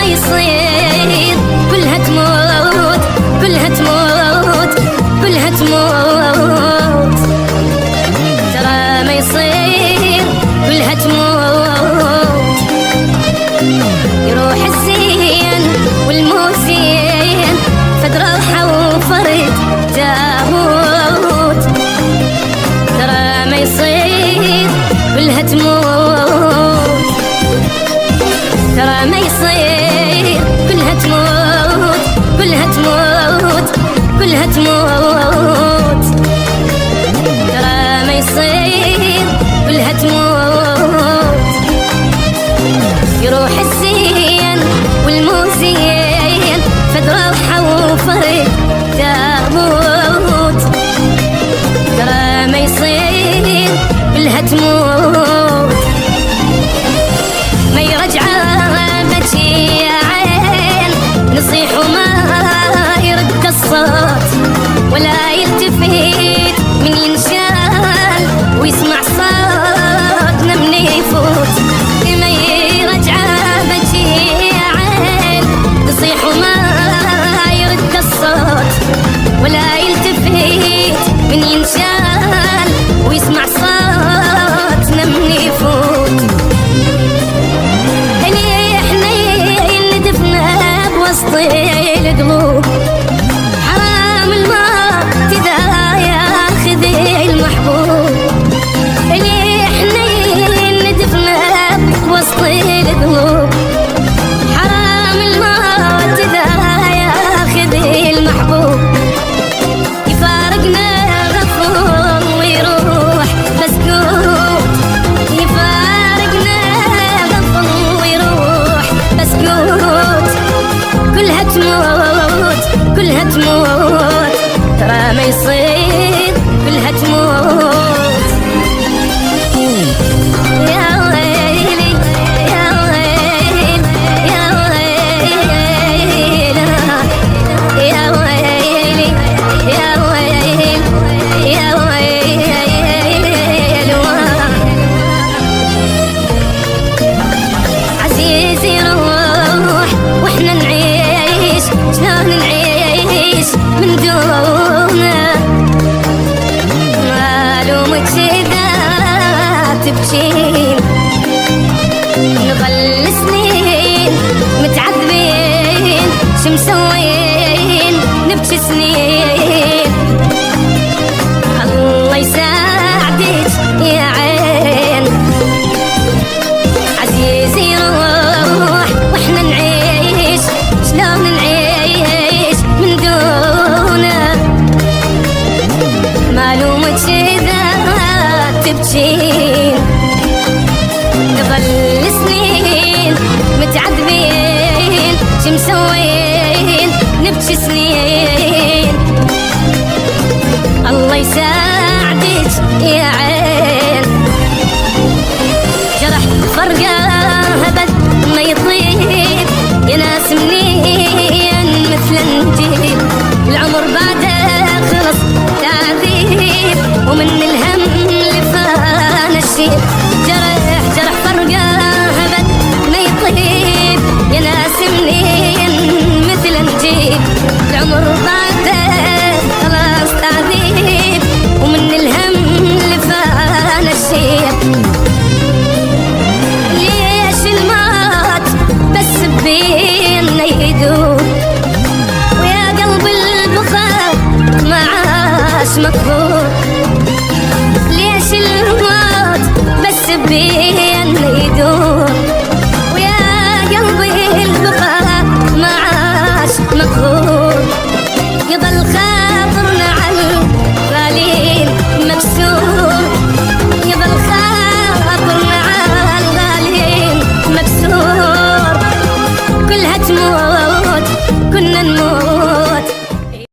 ما يصير كلها تموت، كلها تموت، كلها تموت. ترى ما يصير كلها تموت. يروح الزين والمو زين، فد روحه وفرد تابوت. ترى ما يصير كلها تموت. ترى ما يصير كلها تموت، كلها تموت، كلها تموت. ترى ما يصير كلها تموت. يروح الزين والمو زين، فد روحه وفرد تابوت. ترى ما يصير كلها تموت. ما يرجع بجي يا عين، نصيح وما يرد الصوت، ولا يلتفت من ينشال ويسمع صوتنا من يفوت. ما يرجع بجي يا عين، نصيح وما يرد الصوت، ولا يلتفت من ينشال ويسمع صوتنا من يفوت. وسط القلوب حرام الموت إذا ياخذ المحبوب. اللي حنين ندفنا وسط القلوب حرام الموت إذا ياخذ المحبوب. يفارقنا غفور ويروح مسكوت، يفارقنا غفور ويروح مسكوت. كلها تموت، كلها تموت. ترى ما يصير كلها تموت. يا ويلي يا ويلي يا ويلي يا ويلي يا ويلي يا ويلي. عزيزي روح واحنا نعيش، شلون نعيش من دونه؟ معلومك إذا تبكين نظل سنين متعذبين، شو مسوين نبكي سنين. الله يساعدك يا عين. عزيزي روح واحنا نعيش، شلون نعيش من دونه؟ معلومك إذا تبكين نظل سنين متعذبين، شو مسوين نبكي سنين. الله يساعدك يا عين. جرح فرقه أبد ما يطيب، يا ناس منين مثل نجيب. العمر بعده خلص تعذيب، ومن الهم اللي فانا الشيب. جرح فرقه أبد ما يطيب، يا ناس منين مثل نجيب. العمر بعده خلاص تعذيب، ومن الهم اللي فانا الشيب. ليش الموت بس بينا يدوب، ويا قلب البخار ما عاش مكفوف.